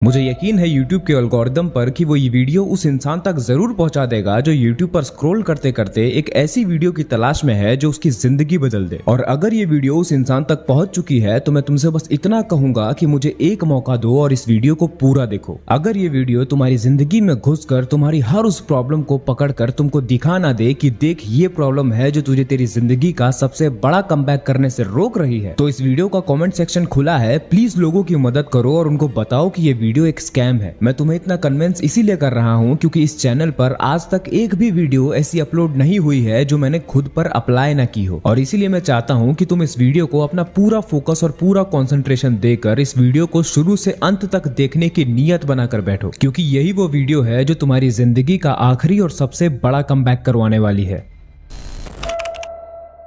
मुझे यकीन है YouTube के एल्गोरिदम पर कि वो ये वीडियो उस इंसान तक जरूर पहुंचा देगा जो YouTube पर स्क्रॉल करते करते एक ऐसी वीडियो की तलाश में है जो उसकी जिंदगी बदल दे। और अगर ये वीडियो उस इंसान तक पहुंच चुकी है तो मैं तुमसे बस इतना कहूंगा कि मुझे एक मौका दो और इस वीडियो को पूरा देखो। अगर ये वीडियो तुम्हारी जिंदगी में घुसकर तुम्हारी हर उस प्रॉब्लम को पकड़कर तुमको दिखा ना दे कि देख ये प्रॉब्लम है जो तुझे तेरी जिंदगी का सबसे बड़ा कमबैक करने से रोक रही है, तो इस वीडियो का कमेंट सेक्शन खुला है। प्लीज लोगों की मदद करो और उनको बताओ कि ये वीडियो एक स्कैम है। मैं तुम्हें इतना कन्विंस इसीलिए कर रहा हूँ क्योंकि इस चैनल पर आज तक एक भी वीडियो ऐसी अपलोड नहीं हुई है जो मैंने खुद पर अप्लाई ना की हो, और इसीलिए मैं चाहता हूँ कि तुम इस वीडियो को अपना पूरा फोकस और पूरा कंसंट्रेशन देकर इस वीडियो को शुरू से अंत तक देखने की नियत बनाकर बैठो, क्योंकि यही वो वीडियो है जो तुम्हारी जिंदगी का आखिरी और सबसे बड़ा कमबैक करवाने वाली है।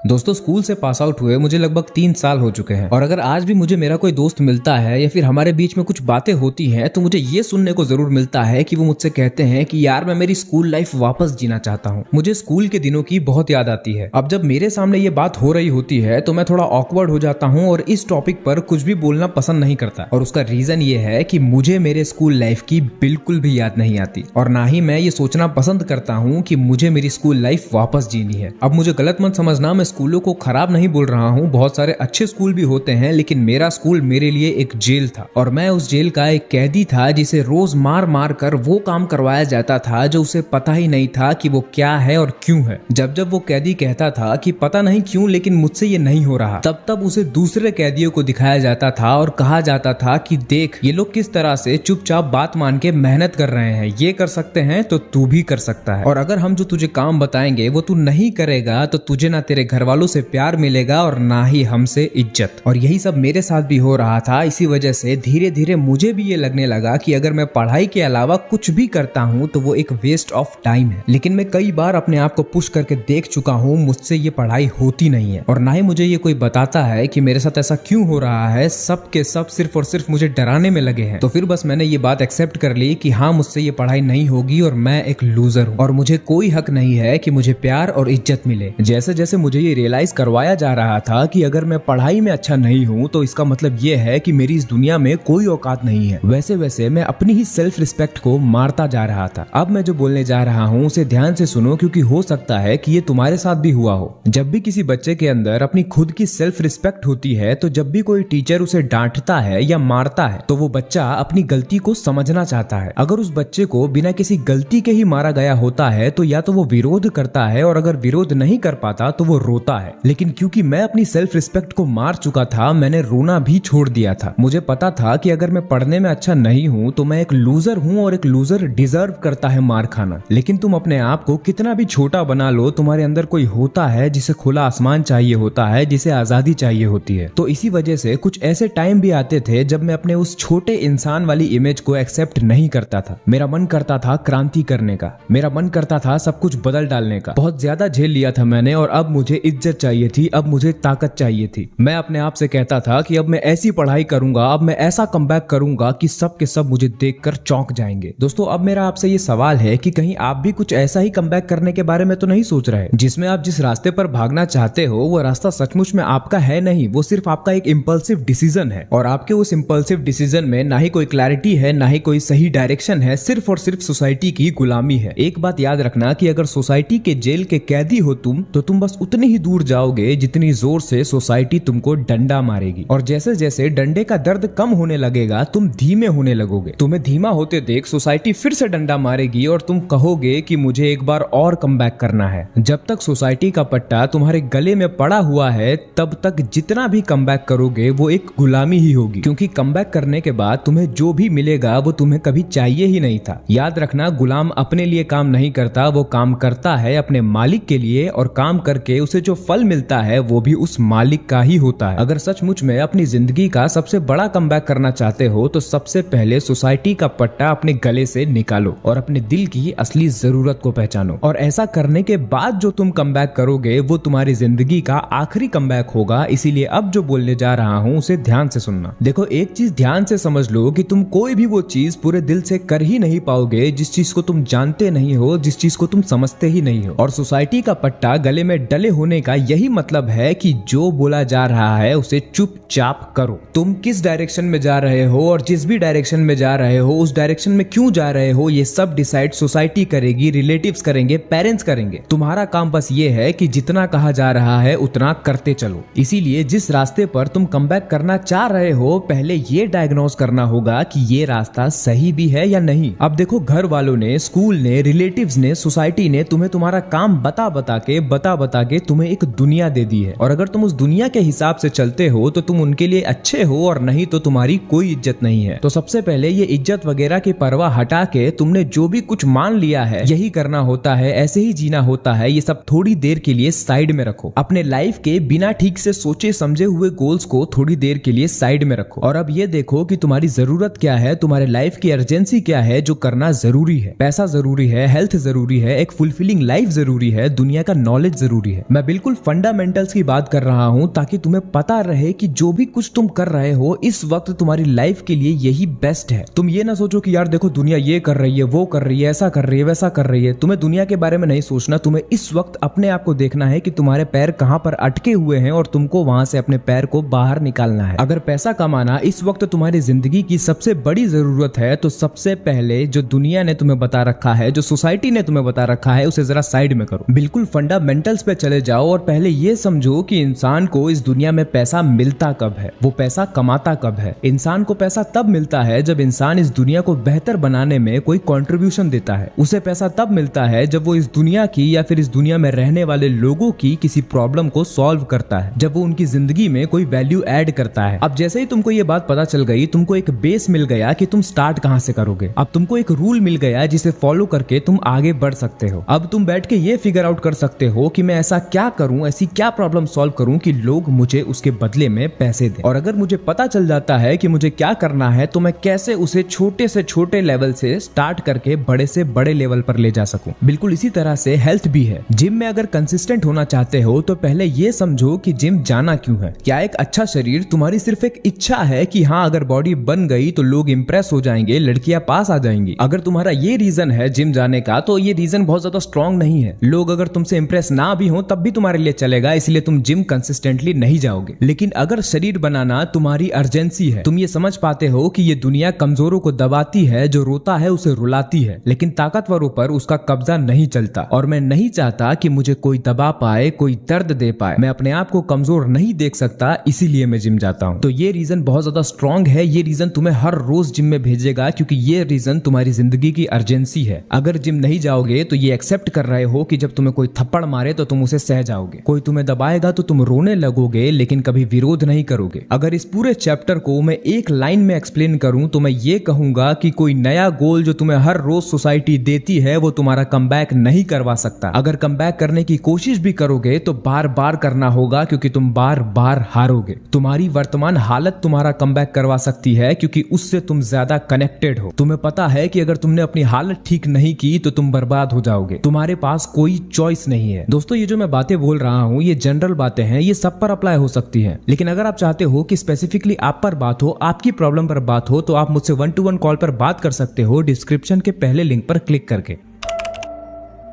दोस्तों, स्कूल से पास आउट हुए मुझे लगभग 3 साल हो चुके हैं, और अगर आज भी मुझे मेरा कोई दोस्त मिलता है या फिर हमारे बीच में कुछ बातें होती हैं तो मुझे ये सुनने को जरूर मिलता है कि वो मुझसे कहते हैं कि यार मैं मेरी स्कूल लाइफ वापस जीना चाहता हूँ। मुझे स्कूल के दिनों की बहुत याद आती है। अब जब मेरे सामने ये बात हो रही होती है तो मैं थोड़ा ऑकवर्ड हो जाता हूँ और इस टॉपिक पर कुछ भी बोलना पसंद नहीं करता, और उसका रीजन ये है कि मुझे मेरे स्कूल लाइफ की बिल्कुल भी याद नहीं आती, और ना ही मैं ये सोचना पसंद करता हूँ कि मुझे मेरी स्कूल लाइफ वापस जीनी है। अब मुझे गलत मत समझना, मैं स्कूलों को खराब नहीं बोल रहा हूँ, बहुत सारे अच्छे स्कूल भी होते हैं, लेकिन मेरा स्कूल मेरे लिए एक जेल था, और मैं उस जेल का एक कैदी था जिसे रोज मार मार कर वो काम करवाया जाता था जो उसे पता ही नहीं था कि वो क्या है और क्यों है। जब जब वो कैदी कहता था कि पता नहीं क्यों लेकिन मुझसे ये नहीं हो रहा, तब तब उसे दूसरे कैदियों को दिखाया जाता था और कहा जाता था कि देख ये लोग किस तरह से चुपचाप बात मान के मेहनत कर रहे हैं, ये कर सकते हैं तो तू भी कर सकता है, और अगर हम जो तुझे काम बताएंगे वो तू नहीं करेगा तो तुझे ना तेरे घर वालों से प्यार मिलेगा और ना ही हमसे इज्जत। और यही सब मेरे साथ भी हो रहा था। इसी वजह से धीरे धीरे मुझे भी ये लगने लगा कि अगर मैं पढ़ाई के अलावा कुछ भी करता हूँ तो वो एक वेस्ट ऑफ टाइम है। लेकिन मैं कई बार अपने आप को पुश करके देख चुका हूँ, मुझसे ये पढ़ाई होती नहीं है, और ना ही मुझे ये कोई बताता है कि मेरे साथ ऐसा क्यों हो रहा है। सब के सब सिर्फ और सिर्फ मुझे डराने में लगे हैं। तो फिर बस मैंने ये बात एक्सेप्ट कर ली कि हाँ मुझसे ये पढ़ाई नहीं होगी और मैं एक लूजर हूँ, और मुझे कोई हक नहीं है कि मुझे प्यार और इज्जत मिले। जैसे जैसे मुझे ये रियलाइज करवाया जा रहा था कि अगर मैं पढ़ाई में अच्छा नहीं हूँ तो इसका मतलब ये है कि मेरी इस दुनिया में कोई औकात नहीं है, वैसे वैसे मैं अपनी ही सेल्फ रिस्पेक्ट को मारता जा रहा था। अब मैं जो बोलने जा रहा हूँ उसे ध्यान से सुनो, क्योंकि हो सकता है कि ये तुम्हारे साथ भी हुआ हो। जब भी किसी बच्चे के अंदर अपनी खुद की सेल्फ रिस्पेक्ट होती है तो जब भी कोई टीचर उसे डांटता है या मारता है तो वो बच्चा अपनी गलती को समझना चाहता है। अगर उस बच्चे को बिना किसी गलती के ही मारा गया होता है तो या तो वो विरोध करता है, और अगर विरोध नहीं कर पाता तो वो रोता है। लेकिन क्योंकि मैं अपनी सेल्फ रिस्पेक्ट को मार चुका था, मैंने रोना भी छोड़ दिया था। मुझे पता था कि अगर मैं पढ़ने में अच्छा नहीं हूँ तो मैं एक लूजर हूँ, और एक लूजर डिजर्व करता है मार खाना। लेकिन तुम अपने आप को कितना भी छोटा बना लो, तुम्हारे अंदर कोई होता है जिसे खुला आसमान चाहिए होता है, जिसे आजादी चाहिए होती है। तो इसी वजह से कुछ ऐसे टाइम भी आते थे जब मैं अपने उस छोटे इंसान वाली इमेज को एक्सेप्ट नहीं करता था। मेरा मन करता था क्रांति करने का, मेरा मन करता था सब कुछ बदल डालने का। बहुत ज्यादा झेल लिया था मैंने, और अब मुझे इज्जत चाहिए थी, अब मुझे ताकत चाहिए थी। मैं अपने आप से कहता था कि अब मैं ऐसी पढ़ाई करूंगा, अब मैं ऐसा कमबैक करूंगा कि सब के सब मुझे देखकर चौंक जाएंगे। दोस्तों, अब मेरा आपसे ये सवाल है कि कहीं आप भी कुछ ऐसा ही कमबैक करने के बारे में तो नहीं सोच रहे, जिसमें आप जिस रास्ते पर भागना चाहते हो वो रास्ता सचमुच में आपका है नहीं, वो सिर्फ आपका एक इंपल्सिव डिसीजन है, और आपके उस इंपल्सिव डिसीजन में ना ही कोई क्लैरिटी है, ना ही कोई सही डायरेक्शन है, सिर्फ और सिर्फ सोसाइटी की गुलामी है। एक बात याद रखना कि अगर सोसाइटी के जेल के कैदी हो तुम, तो तुम बस उतनी ही दूर जाओगे जितनी जोर से सोसाइटी तुमको डंडा मारेगी, और जैसे जैसे डंडे का दर्द कम होने लगेगा तुम धीमे होने लगोगे। तुम्हें धीमा होते देख सोसाइटी फिर से डंडा मारेगी और तुम कहोगे कि मुझे एक बार और कमबैक करना है। जब तक सोसाइटी का पट्टा तुम्हारे गले में पड़ा हुआ है तब तक जितना भी कमबैक करोगे वो एक गुलामी ही होगी, क्योंकि कमबैक करने के बाद तुम्हें जो भी मिलेगा वो तुम्हें कभी चाहिए ही नहीं था। याद रखना, गुलाम अपने लिए काम नहीं करता, वो काम करता है अपने मालिक के लिए, और काम करके उसे जो फल मिलता है वो भी उस मालिक का ही होता है। अगर सचमुच में अपनी जिंदगी का सबसे बड़ा कमबैक करना चाहते हो तो सबसे पहले सोसाइटी का पट्टा अपने गले से निकालो और अपने दिल की असली जरूरत को पहचानो, और ऐसा करने के बाद जो तुम कमबैक करोगे वो तुम्हारी जिंदगी का आखिरी कमबैक होगा। इसीलिए अब जो बोलने जा रहा हूँ उसे ध्यान से सुनना। देखो, एक चीज ध्यान से समझ लो कि तुम कोई भी वो चीज पूरे दिल से कर ही नहीं पाओगे जिस चीज को तुम जानते नहीं हो, जिस चीज को तुम समझते ही नहीं हो, और सोसाइटी का पट्टा गले में डले होने होने का यही मतलब है कि जो बोला जा रहा है उसे चुपचाप करो। तुम किस डायरेक्शन में जा रहे हो और जिस भी डायरेक्शन में जा रहे हो उस डायरेक्शन में क्यों जा रहे हो ये सब डिसाइड सोसाइटी करेगी, रिलेटिव्स करेंगे, पेरेंट्स करेंगे। तुम्हारा काम बस ये है कि जितना कहा जा रहा है उतना करते चलो। इसीलिए जिस रास्ते पर तुम कमबैक करना चाह रहे हो पहले ये डायग्नोज करना होगा कि ये रास्ता सही भी है या नहीं। अब देखो, घर वालों ने, स्कूल ने, रिलेटिव्स ने, सोसाइटी ने तुम्हें तुम्हारा काम बता बता के तुम्हें एक दुनिया दे दी है और अगर तुम उस दुनिया के हिसाब से चलते हो तो तुम उनके लिए अच्छे हो और नहीं तो तुम्हारी कोई इज्जत नहीं है। तो सबसे पहले ये इज्जत वगैरह की परवाह हटा के तुमने जो भी कुछ मान लिया है यही करना होता है, ऐसे ही जीना होता है, ये सब थोड़ी देर के लिए साइड में रखो। अपने लाइफ के बिना ठीक से सोचे समझे हुए गोल्स को थोड़ी देर के लिए साइड में रखो और अब ये देखो कि तुम्हारी जरूरत क्या है, तुम्हारे लाइफ की अर्जेंसी क्या है जो करना जरूरी है। पैसा जरूरी है, हेल्थ जरूरी है, एक फुलफिलिंग लाइफ जरूरी है, दुनिया का नॉलेज जरूरी है। मैं बिल्कुल फंडामेंटल्स की बात कर रहा हूं ताकि तुम्हें पता रहे कि जो भी कुछ तुम कर रहे हो इस वक्त तुम्हारी लाइफ के लिए यही बेस्ट है। तुम ये ना सोचो कि यार देखो दुनिया ये कर रही है, वो कर रही है, ऐसा कर रही है, वैसा कर रही है। तुम्हें दुनिया के बारे में नहीं सोचना, तुम्हें इस वक्त अपने आप को देखना है कि तुम्हारे पैर कहां पर अटके हुए हैं और तुमको वहां से अपने पैर को बाहर निकालना है। अगर पैसा कमाना इस वक्त तुम्हारी जिंदगी की सबसे बड़ी जरूरत है तो सबसे पहले जो दुनिया ने तुम्हें बता रखा है, जो सोसाइटी ने तुम्हें बता रखा है, उसे जरा साइड में करो। बिल्कुल फंडामेंटल्स पे चले जाओ और पहले ये समझो कि इंसान को इस दुनिया में पैसा मिलता कब है, वो पैसा कमाता कब है। इंसान को पैसा तब मिलता है जब इंसान इस दुनिया को बेहतर बनाने में कोई कंट्रीब्यूशन देता है। उसे पैसा तब मिलता है जब वो इस दुनिया की या फिर इस दुनिया में रहने वाले लोगों की किसी प्रॉब्लम को सॉल्व करता है, जब वो उनकी जिंदगी में कोई वैल्यू ऐड करता है। अब जैसे ही तुमको ये बात पता चल गई, तुमको एक बेस मिल गया कि तुम स्टार्ट कहां से करोगे। अब तुमको एक रूल मिल गया जिसे फॉलो करके तुम आगे बढ़ सकते हो। अब तुम बैठ के ये फिगर आउट कर सकते हो कि मैं ऐसा क्या करूं, ऐसी क्या प्रॉब्लम सॉल्व करूं कि लोग मुझे उसके बदले में पैसे दें। और अगर मुझे पता चल जाता है कि मुझे क्या करना है तो मैं कैसे उसे छोटे से छोटे लेवल से स्टार्ट करके बड़े से बड़े लेवल पर ले जा सकूं। बिल्कुल इसी तरह से हेल्थ भी है। जिम में अगर कंसिस्टेंट होना चाहते हो तो पहले ये समझो कि जिम जाना क्यों है। क्या एक अच्छा शरीर तुम्हारी सिर्फ एक इच्छा है कि हाँ अगर बॉडी बन गई तो लोग इंप्रेस हो जाएंगे, लड़कियां पास आ जाएंगी। अगर तुम्हारा ये रीजन है जिम जाने का तो ये रीजन बहुत ज्यादा स्ट्रांग नहीं है। लोग अगर तुमसे इंप्रेस ना भी हो तब भी तुम्हारे लिए चलेगा, इसलिए तुम जिम कंसिस्टेंटली नहीं जाओगे। लेकिन अगर शरीर बनाना तुम्हारी अर्जेंसी है, तुम ये समझ पाते हो कि ये दुनिया कमजोरों को दबाती है, जो रोता है उसे रुलाती है, लेकिन ताकतवरों पर उसका कब्जा नहीं चलता। और मैं नहीं चाहता कि मुझे कोई दबा पाए, कोई दर्द दे पाए। मैं अपने आप को कमजोर नहीं देख सकता, इसीलिए मैं जिम जाता हूँ। तो ये रीजन बहुत ज्यादा स्ट्रांग है। ये रीजन तुम्हें हर रोज जिम में भेजेगा क्योंकि ये रीजन तुम्हारी जिंदगी की अर्जेंसी है। अगर जिम नहीं जाओगे तो ये एक्सेप्ट कर रहे हो कि जब तुम्हें कोई थप्पड़ मारे तो तुम उसे सह जाओगे, कोई तुम्हें दबाएगा तो तुम रोने लगोगे लेकिन कभी विरोध नहीं करोगे। अगर इस पूरे चैप्टर को मैं एक लाइन में एक्सप्लेन करूं तो मैं ये कहूंगा कि कोई नया गोल जो तुम्हें हर रोज सोसाइटी देती है वो तुम्हारा कमबैक नहीं करवा सकता। अगर कमबैक करने की कोशिश भी करोगे तो बार बार करना होगा क्योंकि तुम बार बार हारोगे। तुम्हारी वर्तमान हालत तुम्हारा कमबैक करवा सकती है क्योंकि उससे तुम ज्यादा कनेक्टेड हो। तुम्हें पता है कि अगर तुमने अपनी हालत ठीक नहीं की तो तुम बर्बाद हो जाओगे। तुम्हारे पास कोई चॉइस नहीं है। दोस्तों ये जो मैं बातें बोल रहा हूँ ये जनरल बातें हैं, ये सब पर अप्लाई हो सकती हैं। लेकिन अगर आप चाहते हो कि स्पेसिफिकली आप पर बात हो, आपकी प्रॉब्लम पर बात हो, तो आप मुझसे 1-to-1 कॉल पर बात कर सकते हो डिस्क्रिप्शन के पहले लिंक पर क्लिक करके।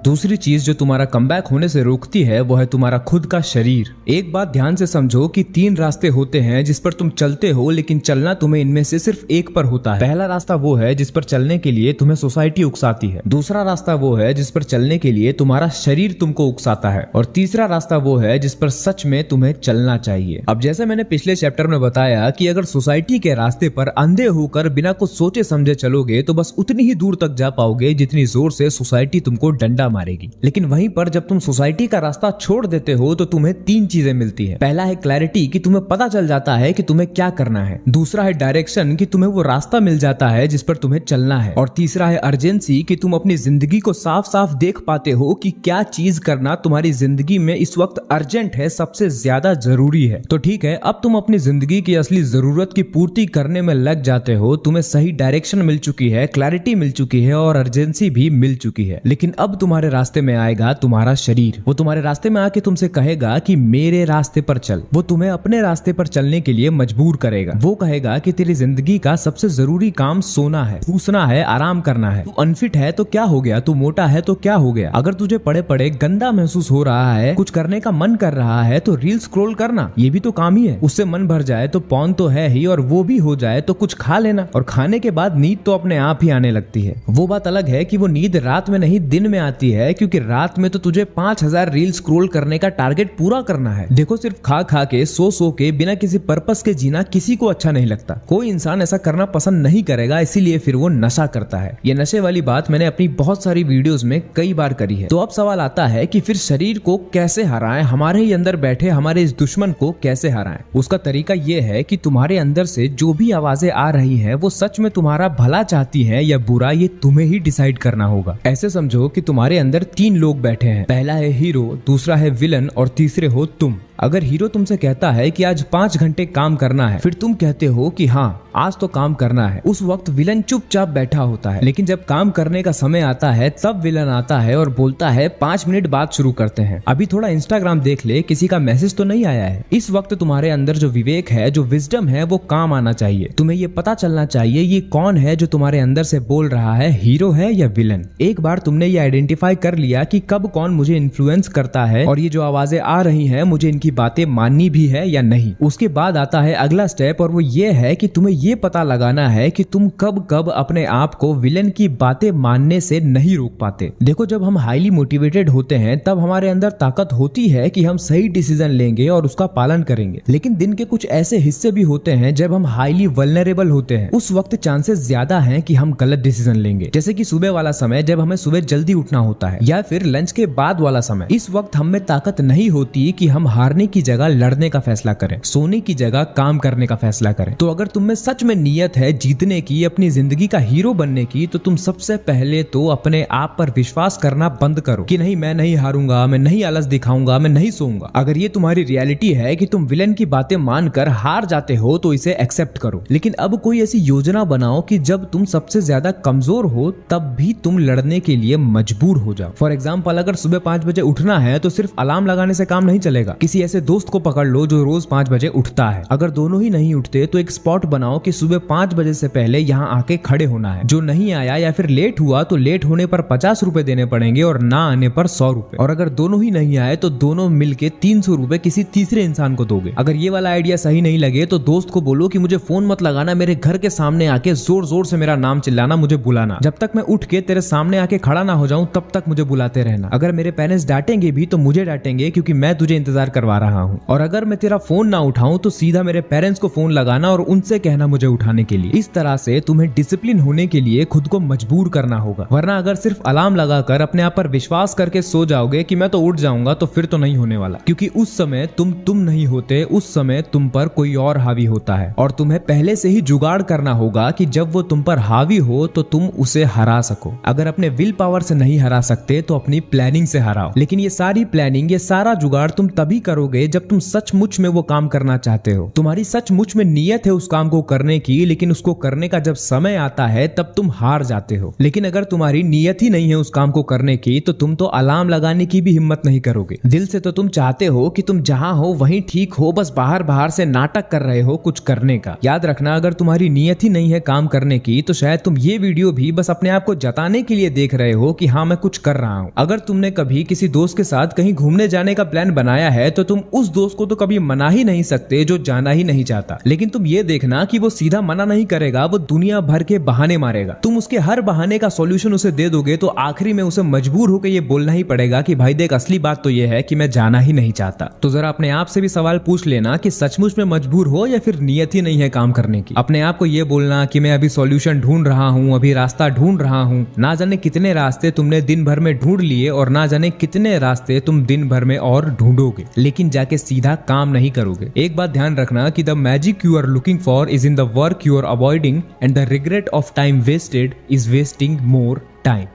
दूसरी चीज जो तुम्हारा कमबैक होने से रोकती है वो है तुम्हारा खुद का शरीर। एक बात ध्यान से समझो कि 3 रास्ते होते हैं जिस पर तुम चलते हो, लेकिन चलना तुम्हें इनमें से सिर्फ एक पर होता है। पहला रास्ता वो है जिस पर चलने के लिए तुम्हें सोसाइटी उकसाती है, दूसरा रास्ता वो है जिस पर चलने के लिए तुम्हारा शरीर तुमको उकसाता है, और तीसरा रास्ता वो है जिस पर सच में तुम्हें चलना चाहिए। अब जैसे मैंने पिछले चैप्टर में बताया कि अगर सोसाइटी के रास्ते पर अंधे होकर बिना कुछ सोचे समझे चलोगे तो बस उतनी ही दूर तक जा पाओगे जितनी जोर से सोसाइटी तुमको डंडा मारेगी। लेकिन वहीं पर जब तुम सोसाइटी का रास्ता छोड़ देते हो तो तुम्हें 3 चीजें मिलती है। पहला है क्लैरिटी कि तुम्हें पता चल जाता है कि तुम्हें क्या करना है, दूसरा है डायरेक्शन कि तुम्हें वो रास्ता मिल जाता है जिस पर तुम्हें चलना है, और तीसरा है अर्जेंसी कि तुम अपनी जिंदगी को साफ साफ देख पाते हो कि क्या चीज करना तुम्हारी जिंदगी में इस वक्त अर्जेंट है, सबसे ज्यादा जरूरी है। तो ठीक है, अब तुम अपनी जिंदगी की असली जरूरत की पूर्ति करने में लग जाते हो। तुम्हें सही डायरेक्शन मिल चुकी है, क्लैरिटी मिल चुकी है और अर्जेंसी भी मिल चुकी है। लेकिन अब तुम्हारी तुम्हारे रास्ते में आएगा तुम्हारा शरीर। वो तुम्हारे रास्ते में आके तुमसे कहेगा कि मेरे रास्ते पर चल। वो तुम्हें अपने रास्ते पर चलने के लिए मजबूर करेगा। वो कहेगा कि तेरी जिंदगी का सबसे जरूरी काम सोना है, ठूसना है, आराम करना है। तू अनफिट है तो क्या हो गया, तू मोटा है तो क्या हो गया। अगर तुझे पड़े पड़े गंदा महसूस हो रहा है, कुछ करने का मन कर रहा है तो रील स्क्रॉल करना, ये भी तो काम ही है। उससे मन भर जाए तो पॉर्न तो है ही, और वो भी हो जाए तो कुछ खा लेना, और खाने के बाद नींद तो अपने आप ही आने लगती है। वो बात अलग है कि वो नींद रात में नहीं दिन में आती है, क्योंकि रात में तो तुझे 5000 रील स्क्रॉल करने का टारगेट पूरा करना है। देखो, सिर्फ खा खा के सो के बिना किसी पर्पस के जीना किसी को अच्छा नहीं लगता। कोई इंसान ऐसा करना पसंद नहीं करेगा, इसीलिए फिर वो नशा करता है। ये नशे वाली बात मैंने अपनी बहुत सारी वीडियोस में कई बार करी है। तो अब सवाल आता है कि फिर शरीर को कैसे हराएं, हमारे ही अंदर बैठे हमारे इस दुश्मन को कैसे हराएं। उसका तरीका ये है कि तुम्हारे अंदर से जो भी आवाजें आ रही हैं वो सच में तुम्हारा भला चाहती हैं या बुरा, ये तुम्हें ही डिसाइड करना होगा। ऐसे समझो कि तुम्हारे अंदर 3 लोग बैठे हैं। पहला है हीरो, दूसरा है विलन और तीसरे हो तुम। अगर हीरो तुमसे कहता है कि आज 5 घंटे काम करना है, फिर तुम कहते हो कि हाँ आज तो काम करना है। उस वक्त विलन चुपचाप बैठा होता है, लेकिन जब काम करने का समय आता है तब विलन आता है और बोलता है 5 मिनट बाद शुरू करते हैं, अभी थोड़ा इंस्टाग्राम देख ले, किसी का मैसेज तो नहीं आया है। इस वक्त तुम्हारे अंदर जो विवेक है, जो विजडम है, वो काम आना चाहिए। तुम्हें ये पता चलना चाहिए ये कौन है जो तुम्हारे अंदर से बोल रहा है, हीरो है या विलन। एक बार तुमने ये आइडेंटिफाई कर लिया कि कब कौन मुझे इन्फ्लुएंस करता है और ये जो आवाजें आ रही है मुझे इनकी बातें माननी भी है या नहीं, उसके बाद आता है अगला स्टेप, और वो ये है कि तुम्हें ये पता लगाना है कि तुम कब कब अपने आप को विलन की बातें मानने से नहीं रोक पाते। देखो, जब हम हाईली मोटिवेटेड होते हैं तब हमारे अंदर ताकत होती है कि हम सही डिसीजन लेंगे और उसका पालन करेंगे, लेकिन दिन के कुछ ऐसे हिस्से भी होते हैं जब हम हाईली वल्नरेबल होते हैं। उस वक्त चांसेस ज्यादा हैं कि हम गलत डिसीजन लेंगे, जैसे कि सुबह वाला समय जब हमें सुबह जल्दी उठना होता है, या फिर लंच के बाद वाला समय। इस वक्त हम में ताकत नहीं होती कि हम हारने की जगह लड़ने का फैसला करें, सोने की जगह काम करने का फैसला करें। तो अगर तुम में सच में नियत है जीतने की, अपनी जिंदगी का हीरो बनने की, तो तुम सबसे पहले तो अपने आप पर विश्वास करना बंद करो कि नहीं, मैं नहीं हारूंगा, मैं नहीं आलस दिखाऊंगा, मैं नहीं सोऊंगा। अगर ये तुम्हारी रियलिटी है कि तुम विलन की बातें मानकर हार जाते हो तो इसे एक्सेप्ट करो, लेकिन अब कोई ऐसी योजना बनाओ कि जब तुम सबसे ज्यादा कमजोर हो तब भी तुम लड़ने के लिए मजबूर हो जाओ। फॉर एग्जाम्पल, अगर सुबह 5 बजे उठना है तो सिर्फ अलार्म लगाने से काम नहीं चलेगा। किसी ऐसे दोस्त को पकड़ लो जो रोज 5 बजे उठता है। अगर दोनों ही नहीं उठते तो एक स्पॉट बनाओ कि सुबह 5 बजे से पहले यहाँ आके खड़े होना है। जो नहीं आया या फिर लेट हुआ तो लेट होने पर 50 रुपए देने पड़ेंगे और ना आने पर 100 रुपए। और अगर दोनों ही नहीं आए तो दोनों मिलके 300 रुपए किसी तीसरे इंसान को दोगे। अगर ये वाला आइडिया सही नहीं लगे तो दोस्त को बोलो कि मुझे फोन मत लगाना, मेरे घर के सामने आके जोर जोर से मेरा नाम चिल्लाना, मुझे बुलाना। जब तक मैं उठ के तेरे सामने आके खड़ा ना हो जाऊं तब तक मुझे बुलाते रहना। अगर मेरे पेरेंट्स डांटेंगे भी तो मुझे डांटेंगे क्योंकि मैं तुझे इंतजार करवा रहा हूँ। और अगर मैं तेरा फोन ना उठाऊं तो सीधा मेरे पेरेंट्स को फोन लगाना और उनसे कहना मुझे उठाने के लिए। इस तरह से तुम्हें डिसिप्लिन होने के लिए खुद को मजबूर करना होगा, वरना अगर सिर्फ अलार्म लगाकर अपने आप पर विश्वास करके सो जाओगे कि मैं तो उठ जाऊंगा तो फिर तो नहीं होने वाला, क्योंकि उस समय तुम नहीं होते, उस समय तुम पर कोई और हावी होता है। और तुम्हें पहले से ही जुगाड़ करना होगा कि जब वो तुम पर हावी हो तो तुम उसे हरा सको। अगर अपने विल पावर से नहीं हरा सकते तो अपनी प्लानिंग से हराओ, लेकिन ये सारी प्लानिंग, ये सारा जुगाड़ तुम तभी करोगे जब तुम सचमुच में वो काम करना चाहते हो। तुम्हारी सचमुच में नियत है उस काम को करने की, लेकिन उसको करने का जब समय आता है तब तुम हार जाते हो। लेकिन अगर तुम्हारी नियत ही नहीं है उस काम को करने की तो तुम तो अलार्म लगाने की भी हिम्मत नहीं करोगे। दिल से तो तुम चाहते हो कि तुम जहां हो वहीं ठीक हो, बस बाहर बाहर से नाटक कर रहे हो कुछ करने का। याद रखना, अगर तुम्हारी नियत ही नहीं है काम करने की तो शायद तुम ये वीडियो भी बस अपने आप को जताने के लिए देख रहे हो कि हाँ मैं कुछ कर रहा हूँ। अगर तुमने कभी किसी दोस्त के साथ कहीं घूमने जाने का प्लान बनाया है तो तुम उस दोस्त को तो कभी मना ही नहीं सकते जो जाना ही नहीं चाहता। लेकिन तुम ये देखना कि वो सीधा मना नहीं करेगा, वो दुनिया भर के बहाने मारेगा। तुम उसके हर बहाने का सॉल्यूशन उसे दे दोगे तो आखिरी में उसे मजबूर होकर ये बोलना ही पड़ेगा कि भाई देख, असली बात तो ये है कि मैं जाना ही नहीं चाहता। तो जरा अपने आप से भी सवाल पूछ लेना कि सचमुच में मजबूर हो या फिर नियत ही नहीं है काम करने की। अपने आप को ये बोलना कि मैं अभी सॉल्यूशन ढूंढ रहा हूँ, अभी रास्ता ढूंढ रहा हूँ। ना जाने कितने रास्ते तुमने दिन भर में ढूंढ लिए और ना जाने कितने रास्ते तुम दिन भर में और ढूंढोगे, लेकिन जाके सीधा काम नहीं करोगे। एक बात ध्यान रखना कि the magic you are looking for is in the work you are avoiding and the regret of time wasted is wasting more time.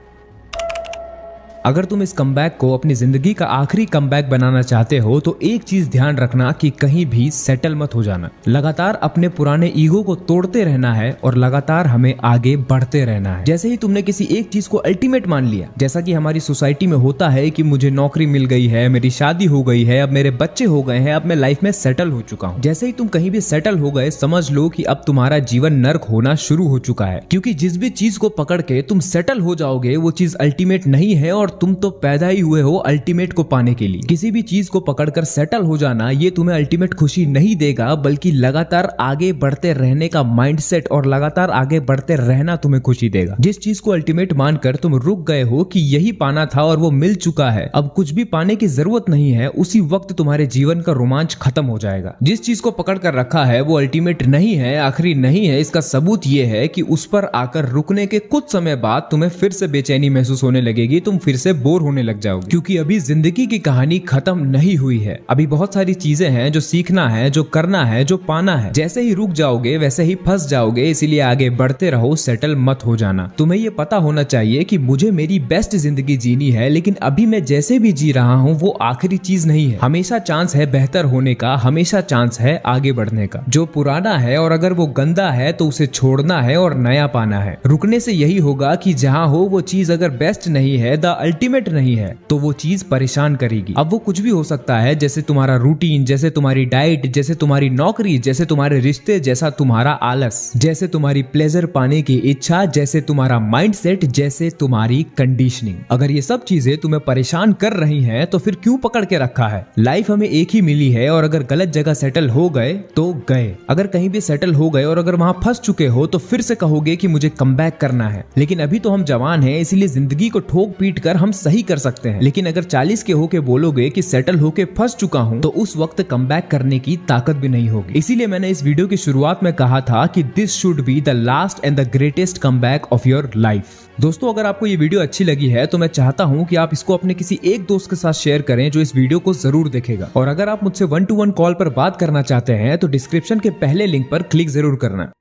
अगर तुम इस कमबैक को अपनी जिंदगी का आखिरी कमबैक बनाना चाहते हो तो एक चीज ध्यान रखना कि कहीं भी सेटल मत हो जाना। लगातार अपने पुराने ईगो को तोड़ते रहना है और लगातार हमें आगे बढ़ते रहना है। जैसे ही तुमने किसी एक चीज को अल्टीमेट मान लिया, जैसा कि हमारी सोसाइटी में होता है कि मुझे नौकरी मिल गई है, मेरी शादी हो गई है, अब मेरे बच्चे हो गए हैं, अब मैं लाइफ में सेटल हो चुका हूँ। जैसे ही तुम कहीं भी सेटल हो गए, समझ लो कि अब तुम्हारा जीवन नर्क होना शुरू हो चुका है, क्योंकि जिस भी चीज को पकड़ के तुम सेटल हो जाओगे वो चीज अल्टीमेट नहीं है और तुम तो पैदा ही हुए हो अल्टीमेट को पाने के लिए। किसी भी चीज को पकड़कर सेटल हो जाना ये तुम्हें अल्टीमेट खुशी नहीं देगा, बल्कि लगातार आगे बढ़ते रहने का माइंडसेट और लगातार आगे बढ़ते रहना तुम्हें खुशी देगा। जिस चीज को अल्टीमेट मानकर तुम रुक गए हो कि यही पाना था और वो मिल चुका है, अब कुछ भी पाने की जरूरत नहीं है, उसी वक्त तुम्हारे जीवन का रोमांच खत्म हो जाएगा। जिस चीज को पकड़ कर रखा है वो अल्टीमेट नहीं है, आखिरी नहीं है, इसका सबूत ये है कि उस पर आकर रुकने के कुछ समय बाद तुम्हें फिर से बेचैनी महसूस होने लगेगी, तुम फिर से बोर होने लग जाओगे, क्योंकि अभी जिंदगी की कहानी खत्म नहीं हुई है। अभी बहुत सारी चीजें हैं जो सीखना है, जो करना है, जो पाना है। जैसे ही रुक जाओगे वैसे ही फंस जाओगे, इसीलिए आगे बढ़ते रहो, सेटल मत हो जाना। तुम्हें ये पता होना चाहिए कि मुझे मेरी बेस्ट जिंदगी जीनी है, लेकिन अभी मैं जैसे भी जी रहा हूँ वो आखिरी चीज नहीं है। हमेशा चांस है बेहतर होने का, हमेशा चांस है आगे बढ़ने का। जो पुराना है और अगर वो गंदा है तो उसे छोड़ना है और नया पाना है। रुकने से यही होगा कि जहां हो वो चीज अगर बेस्ट नहीं है, द अल्टीमेट नहीं है, तो वो चीज परेशान करेगी। अब वो कुछ भी हो सकता है, जैसे तुम्हारा रूटीन, जैसे तुम्हारी डाइट, जैसे तुम्हारी नौकरी, जैसे तुम्हारे रिश्ते, जैसा तुम्हारा आलस, जैसे तुम्हारी प्लेजर पाने की इच्छा, जैसे तुम्हारा माइंडसेट, जैसे तुम्हारी कंडीशनिंग। अगर ये सब चीजें तुम्हें परेशान कर रही हैं तो फिर क्यों पकड़ के रखा है? लाइफ हमें एक ही मिली है और अगर गलत जगह सेटल हो गए तो गए। अगर कहीं भी सेटल हो गए और अगर वहां फंस चुके हो तो फिर से कहोगे कि मुझे कमबैक करना है। लेकिन अभी तो हम जवान हैं, इसीलिए जिंदगी को ठोक पीट कर हम सही कर सकते हैं। लेकिन अगर 40 के होके बोलोगे कि सेटल होके फंस चुका हूं, तो उस वक्त कमबैक करने की ताकत भी नहीं होगी। इसीलिए मैंने इस वीडियो की शुरुआत में कहा था कि this should be the last and the greatest comeback of your life. दोस्तों, अगर आपको ये वीडियो अच्छी लगी है तो मैं चाहता हूं कि आप इसको अपने किसी एक दोस्त के साथ शेयर करें जो इस वीडियो को जरूर देखेगा। और अगर आप मुझसे 1-to-1 कॉल पर बात करना चाहते हैं तो डिस्क्रिप्शन के पहले लिंक पर क्लिक जरूर करना।